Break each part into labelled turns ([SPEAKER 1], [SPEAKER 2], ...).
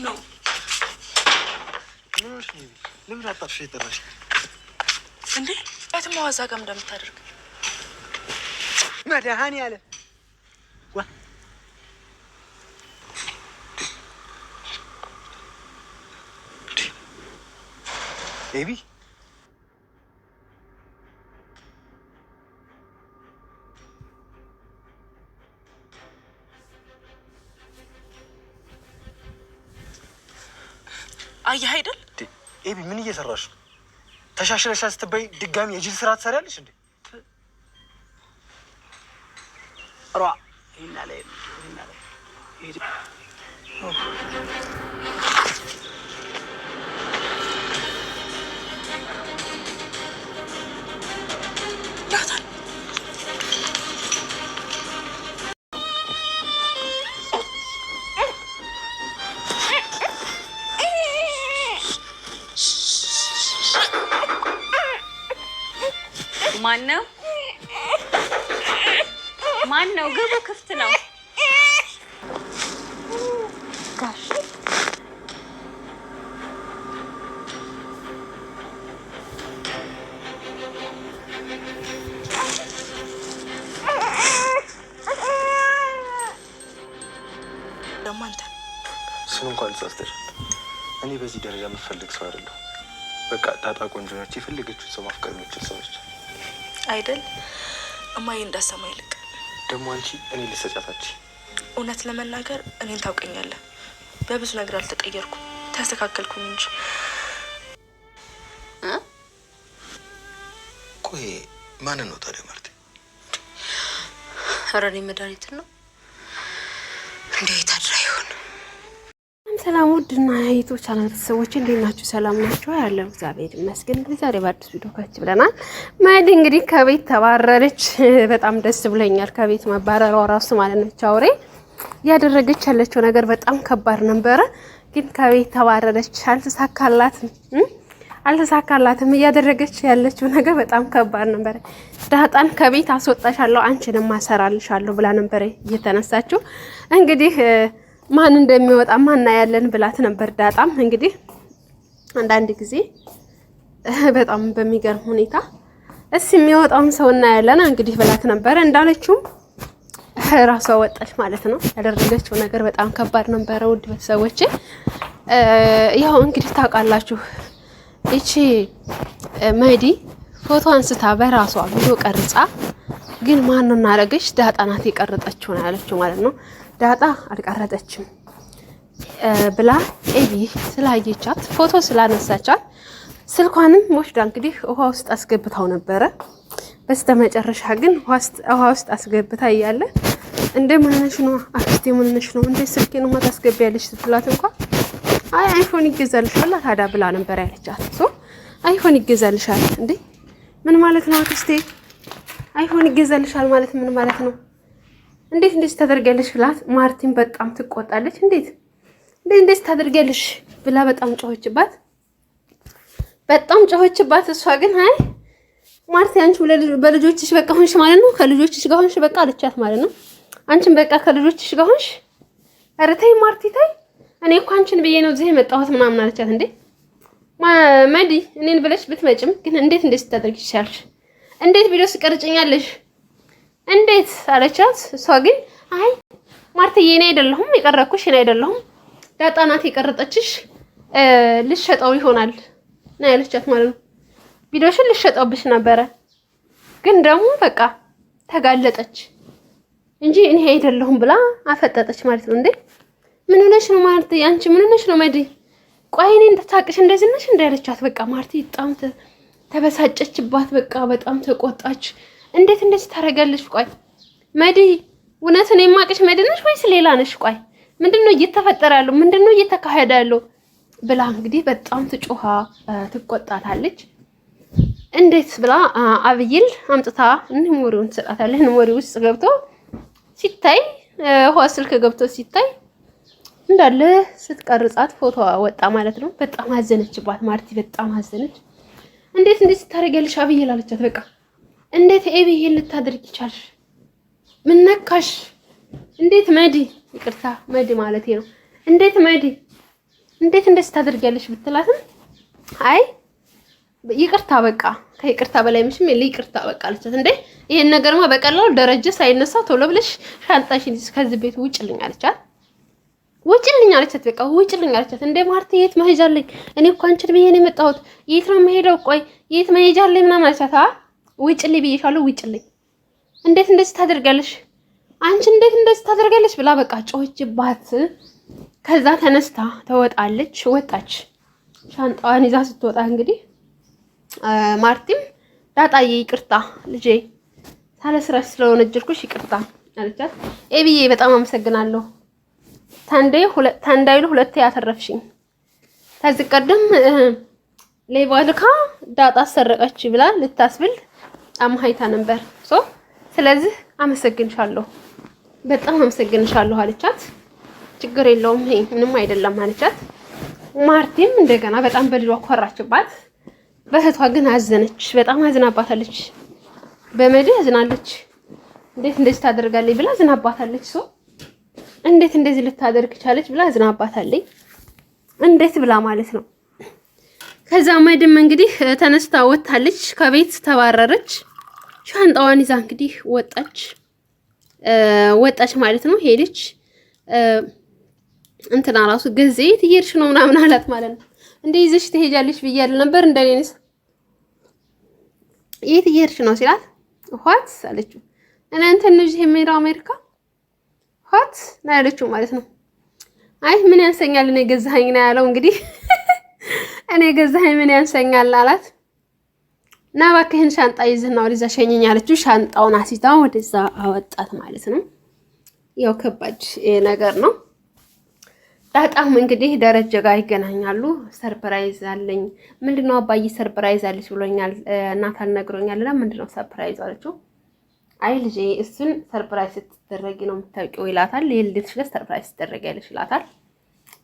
[SPEAKER 1] ነው?
[SPEAKER 2] ለምን አጣፍሽ የተራሽ
[SPEAKER 1] እንዴ? የትማዋዛ ጋር እንደምታደርግ
[SPEAKER 2] መድሃኒ አለ ዋ ኤቢ
[SPEAKER 1] አየህ አይደል?
[SPEAKER 2] ኤቢ ምን እየሰራሽ ነው? ተሻሽለሽ ስትበይ ድጋሚ የጅል ስራ ትሰሪያለሽ እንዴ? ሯ ይናለ ይሄ
[SPEAKER 3] ማን ነው? ግቡ፣ ክፍት ነው። ጋሽ
[SPEAKER 1] ደማንተ
[SPEAKER 2] እሱን እንኳን ልጻስተሽ እኔ በዚህ ደረጃ የምፈልግ ሰው አይደለሁ። በቃ ዳጣ ቆንጆ ነች። የፈለገችውን ሰው ማፍቀር የምችል ሰው ነች
[SPEAKER 1] አይደል? እማዬ እንዳሰማ ይልቅ
[SPEAKER 2] ደግሞ አንቺ እኔ ልሰጫታች።
[SPEAKER 1] እውነት ለመናገር እኔን ታውቀኛለህ። በብዙ ነገር አልተቀየርኩም፣ ተስተካከልኩኝ እንጂ።
[SPEAKER 2] ቆይ ማን ነው ታዲያ? ማርቴ
[SPEAKER 3] አረኔ መድኃኒት ነው እንዴት አድራ ይሆን?
[SPEAKER 4] ሰላም ውድና የዩቲዩብ ቻናል ቤተሰቦች እንዴት ናችሁ? ሰላም ናችሁ? ያለው እግዚአብሔር ይመስገን። እንግዲህ ዛሬ በአዲስ ቪዲዮ ካች ብለናል። ማዲ እንግዲህ ከቤት ተባረረች። በጣም ደስ ብሎኛል። ከቤት መባረሯ ራሱ ማለት ነው አውሬ ያደረገች ያለችው ነገር በጣም ከባድ ነበረ። ግን ከቤት ተባረረች። አልተሳካላትም። እያደረገች ያለችው ነገር በጣም ከባድ ነበረ። ዳጣን ከቤት አስወጣሻለሁ፣ አንቺንም አሰራልሻለሁ ብላ ነበረ እየተነሳችው። እንግዲህ ማን እንደሚወጣ ማን ያለን ብላት ነበር። ዳጣም እንግዲህ አንዳንድ ጊዜ በጣም በሚገርም ሁኔታ የሚወጣውን ሰው እናያለን እንግዲህ ብላት ነበር። እንዳለችውም ራሷ ወጣች ማለት ነው። ያደረገችው ነገር በጣም ከባድ ነበረ። ውድ ቤተሰቦቼ ያው እንግዲህ ታውቃላችሁ እቺ ማዲ ፎቶ አንስታ በራሷ ቪዲዮ ቀርጻ ግን ማን እናረገች? ዳጣ ናት የቀረጸችው ነው ያለችው ማለት ነው። ዳጣ አልቀረጸችም ብላ ኤቢ ስላየቻት ፎቶ ስላነሳቻት ስልኳንም ወስዳ እንግዲህ ውሃ ውስጥ አስገብታው ነበረ። በስተመጨረሻ ግን ውሃ ውስጥ አስገብታ እያለ እንደ ምንነሽ ነው አክስቴ ምንነሽ ነው እንደ ስልኬን ውሃ ታስገቢያለሽ ስትላት እንኳን አይፎን ይገዛልሻል ታዳ ብላ ነበር ያለቻት። አይፎን ይገዛልሻል እንዴ? ምን ማለት ነው አክስቴ? አይፎን ይገዛልሻል ማለት ምን ማለት ነው? እንዴት እንደዚህ ታደርጊያለሽ ብላት ማርቲን በጣም ትቆጣለች። እንዴት እንደዚህ ታደርጊያለሽ ብላ በጣም ጮኸችባት። እሷ ግን አይ ማርቲ አንቺ በልጆችሽ በቃ ሆንሽ ማለት ነው፣ ከልጆችሽ ጋር ሆንሽ በቃ አለቻት ማለት ነው። አንቺን በቃ ከልጆችሽ ጋር ሆንሽ። ኧረ ተይ ማርቲ ተይ፣ እኔ እኮ አንቺን ብዬ ነው እዚህ የመጣሁት ምናምን አለቻት። እንዴ ማዲ እኔን ብለሽ ብትመጭም ግን እንዴት እንደዚህ ታደርጊ ይችላልሽ? እንዴት ቪዲዮ ስቀርጭኛለሽ እንዴት አለቻት። እሷ ግን አይ ማርትዬ እኔ አይደለሁም የቀረኩሽ፣ እኔ አይደለሁም ዳጣ ናት የቀረጠችሽ፣ ልሸጠው ይሆናል ነው ያለቻት ማለት ነው። ቪዲዮሽን ልሸጠውብሽ ነበረ ግን ደግሞ በቃ ተጋለጠች እንጂ እኔ አይደለሁም ብላ አፈጠጠች ማለት ነው። እንዴ ምን ሆነሽ ነው ማርቲ? አንቺ ምን ሆነሽ ነው ማዲ? ቆይ እኔ እንደታቅሽ እንደዚህ ነሽ እንዳለቻት በቃ ማርቲ በጣም ተበሳጨችባት። በቃ በጣም ተቆጣች። እንዴት እንደዚህ ታረጋለሽ? ቆይ መዲ እውነት ነው የማቅሽ መዲ ነሽ ወይስ ሌላ ነሽ? ቆይ ምንድነው እየተፈጠረ ያለው? ምንድነው እየተካሄደ ያለው ብላ እንግዲህ በጣም ትጮሃ ትቆጣታለች። እንዴት ብላ አብይል አምጥታ እንሞሪውን ትሰጣታለች። እንሞሪ ውስጥ ገብቶ ሲታይ ውሃ ስልክ ገብቶ ሲታይ እንዳለ ስትቀርጻት ፎቶ ወጣ ማለት ነው። በጣም አዘነችባት ማርቲ፣ በጣም አዘነች። እንዴት እንደዚህ ታረጋለሽ አብይል አለቻት። በቃ እንዴት ኤቢ ይሄን ልታደርጊ ቻልሽ? ምን ነካሽ? እንዴት መዲ፣ ይቅርታ መዲ ማለቴ ነው። እንዴት መዲ እንዴት እንደዚህ ታደርጊያለሽ ብትላትም አይ ይቅርታ በቃ ከይቅርታ በላይ ምንም የለ ይቅርታ በቃ አለቻት። እንዴ ይሄን ነገርማ በቀላሉ ደረጀ ሳይነሳ ቶሎ ብለሽ ሻንጣሽን ከዚህ ቤት ውጭልኝ አለቻት። ውጭልኝ አለቻት። በቃ ውጭልኝ አለቻት። እንዴ ማርቲ የት መሄጃለኝ? እኔ እኮ አንቺን ብዬ ነው የመጣሁት። የት ነው የምሄደው? ቆይ የት መሄጃለኝ ምናምን አለቻት። ውጭልኝ ብዬሻለሁ ውጭልኝ። እንዴት እንደዚህ ታደርጋለሽ? አንቺ እንዴት እንደዚህ ታደርጋለሽ ብላ በቃ ጮህችባት። ከዛ ተነስታ ተወጣለች። ወጣች ሻንጣዋን ይዛ ስትወጣ እንግዲህ ማርቲም ዳጣዬ ይቅርታ ልጄ ሳለ ስራሽ ስለወነጀልኩሽ ይቅርታ አለቻት። ኤቢዬ በጣም አመሰግናለሁ ታንዳይሉ ሁለቴ ያተረፍሽኝ። ከዚህ ቀደም ሌባ ልካ ዳጣ ሰረቀች ብላ ልታስብል አማሃይታ ነበር። ስለዚህ አመሰግንሻለሁ በጣም አመሰግንሻለሁ አለቻት። ችግር የለውም ይሄ ምንም አይደለም አለቻት። ማርቲም እንደገና በጣም በልጇ ኮራችባት። በእህቷ ግን አዘነች። በጣም አዝናባታለች። በመዲ አዝናለች። እንዴት እንደዚህ ታደርጋለች ብላ አዝናባታለች። እንዴት እንደዚህ ልታደርግ ቻለች ብላ አዝናባታለች። እንዴት ብላ ማለት ነው። ከዛ መድም እንግዲህ ተነስታ ወጣለች። ከቤት ተባረረች። ሻንጣዋን ይዛ እንግዲህ ወጣች ማለት ነው። ሄደች እንትና ራሱ ገዜ ትሄድሽ ነው ምናምን አላት ማለት ነው። እንዴ ይዘሽ ትሄጃለሽ ብያለሁ ነበር እንደኔስ የት ትሄድሽ ነው ሲላት ኋት አለችው። እናንተ እዚህ የምሄደው አሜሪካ ኋት ነው ያለችው ማለት ነው። አይ ምን ያንሰኛል እኔ ገዛኸኝ ነው ያለው እንግዲህ እኔ ገዛኸኝ ምን ያንሰኛል አላት። እና እባክህን ሻንጣ ይዘህና ወደዛ ሸኘኝ አለችው። ሻንጣውን አሲታ ወደዛ አወጣት ማለት ነው። ያው ከባድ ነገር ነው። ዳጣም እንግዲህ ደረጀ ጋር ይገናኛሉ። ሰርፕራይዝ አለኝ። ምንድነው አባዬ ሰርፕራይዝ አለች ብሎኛል እናታል ነግሮኛል። ለምንድነው ሰርፕራይዝ አለችው። አይ ልጄ እሱን ሰርፕራይዝ ስትደረጊ ነው የምታውቂው ይላታል። የልደትሽ ዕለት ሰርፕራይዝ ስትደረጊያለሽ ይላታል።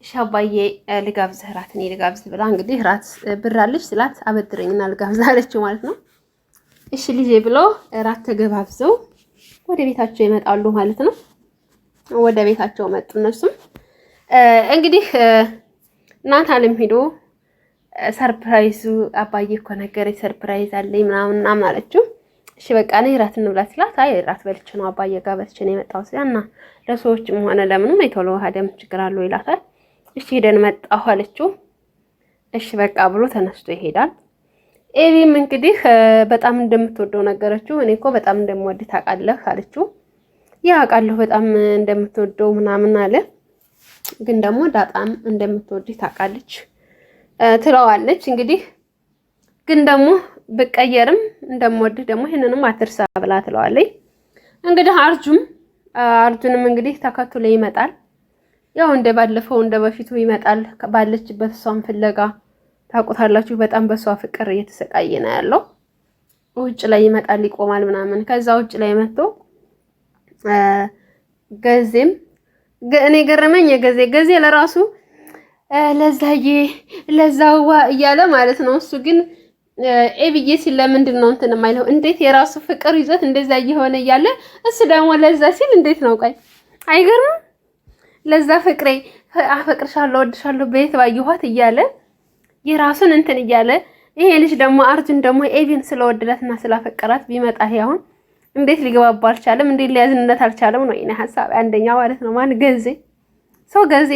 [SPEAKER 4] እሺ አባዬ ልጋብዝህ እራት እኔ ልጋብዝህ ብላ እንግዲህ እራት ብር አለች ስላት አበድረኝና ልጋብዝህ አለችው ማለት ነው። እሺ ልጄ ብሎ እራት ተገባብዘው ወደ ቤታቸው ይመጣሉ ማለት ነው። ወደ ቤታቸው መጡ እነሱም እንግዲህ ናታልም ሄዶ ሰርፕራይዙ አባዬ እኮ ነገረኝ ሰርፕራይዝ አለኝ ምናምን አለችው። እሺ በቃ እኔ እራት እንብላ ሲላት አይ እራት በልቼ ነው አባዬ ጋር በልቼ ነው የመጣሁት ሲያና ለሰዎችም ሆነ ለምንም አይተው ለዋህደም ችግር አለው ይላታል። እሺ ሄደን መጣሁ አለችው። እሺ በቃ ብሎ ተነስቶ ይሄዳል። ኤቢም እንግዲህ በጣም እንደምትወደው ነገረችው። እኔ እኮ በጣም እንደምወድ ታውቃለህ አለችው። ያ አውቃለሁ በጣም እንደምትወደው ምናምን አለ። ግን ደግሞ ዳጣም እንደምትወድ ታውቃለች ትለዋለች። እንግዲህ ግን ደግሞ ብቀየርም እንደምወድ ደግሞ ይሄንንም አትርሳ ብላ ትለዋለች። እንግዲህ አርጁንም እንግዲህ ተከትሎ ይመጣል። ያው እንደ ባለፈው እንደ በፊቱ ይመጣል። ባለችበት እሷን ፍለጋ ታውቁታላችሁ። በጣም በሷ ፍቅር እየተሰቃየ ነው ያለው። ውጭ ላይ ይመጣል ይቆማል ምናምን። ከዛ ውጭ ላይ መጥቶ ገዜም እኔ ገረመኝ ገዜ ለራሱ ለዛዋ እያለ ማለት ነው። እሱ ግን ኤብዬ ሲል ለምንድን ነው እንትን የማይለው? እንዴት የራሱ ፍቅር ይዞት እንደዛ እየሆነ እያለ እሱ ደግሞ ለዛ ሲል እንዴት ነው? ቆይ አይገርምም? ለዛ ፍቅሬ አፈቅርሻለሁ ወድሻለሁ ቤት ባየኋት እያለ የራሱን እንትን እያለ ይሄ ልጅ ደግሞ አርጁን ደግሞ ኤቢን ስለወደዳትና ስላፈቀራት ቢመጣ ያሁን እንዴት ሊገባባ አልቻለም? እንዴት ሊያዝንለት አልቻለም ነው የኔ ሐሳብ አንደኛ ማለት ነው። ማን ገዜ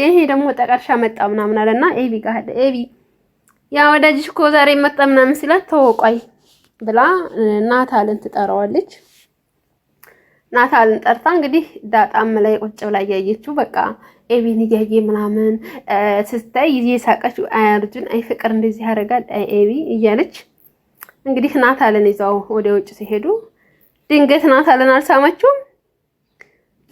[SPEAKER 4] ይሄ ደግሞ ጠቀርሻ መጣ ምናምን አለና ኤቢ ጋር ሄደ። ኤቢ ያ ወዳጅሽ እኮ ዛሬ መጣ ምናምን ሲላት ተወቋይ ብላ ናታልን ትጠራዋለች። ናታልን ጠርታ እንግዲህ ዳጣም ላይ ቁጭ ብላ ያየችው በቃ ኤቢን እያየ ምናምን ስታይ እየሳቀች አያርጁን አይ ፍቅር እንደዚህ ያደርጋል ኤቢ እያለች እንግዲህ ናታልን ይዛው ወደ ውጭ ሲሄዱ ድንገት ናታልን አልሳመችውም።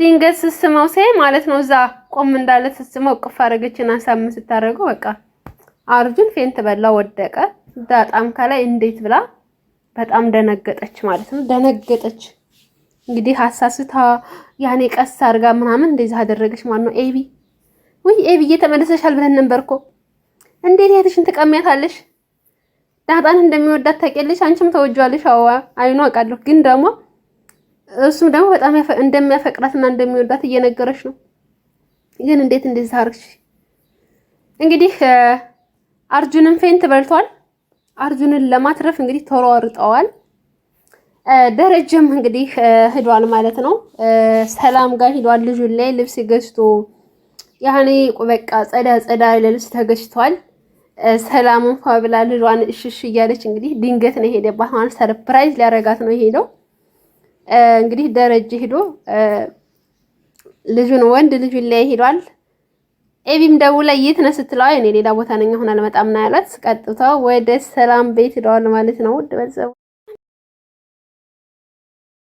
[SPEAKER 4] ድንገት ስስመው ሳይ ማለት ነው እዛ ቆም እንዳለ ስስመው ቅፍ አደረገችና ሳም ስታደርገው በቃ አርጁን ፌንት በላ ወደቀ። ዳጣም ከላይ እንዴት ብላ በጣም ደነገጠች ማለት ነው። ደነገጠች እንግዲህ ሐሳስታ ያኔ ቀስ አድርጋ ምናምን እንደዛ አደረገች ማለት ነው። ኤቢ ወይ ኤቢ እየተመለሰሻል ብለን ነበርኮ እንዴት ያትሽን ተቀሚያታለሽ? ዳጣን እንደሚወዳት ታውቂያለሽ፣ አንቺም ተወጇለሽ። አዋ አይኑ አውቃለሁ። ግን ደግሞ እሱም ደግሞ በጣም እንደሚያፈቅራትና እንደሚወዳት እየነገረሽ ነው። ግን እንዴት እንደዚህ አርግሽ? እንግዲህ አርጁንን ፌንት በልቷል። አርጁንን ለማትረፍ እንግዲህ ተሯርጠዋል። ደረጀም እንግዲህ ሄዷል ማለት ነው። ሰላም ጋር ሄዷል። ልጁን ላይ ልብስ ገዝቶ ያኔ በቃ ጸዳ ልብስ ተገዝቷል። ሰላም እንኳን ብላ ልጇን እሽሽ እያለች እንግዲህ ድንገት ነው የሄደባት ማለት ሰርፕራይዝ ሊያረጋት ነው የሄደው። እንግዲህ ደረጀ ሄዶ ወንድ ልጁን ላይ ሄዷል። ኤቢም ደውላ የት ነህ ስትለው እኔ ሌላ ቦታ ነኝ አሁን አልመጣም ነው ያላት። ቀጥታ ወደ ሰላም ቤት ሄደዋል ማለት ነው።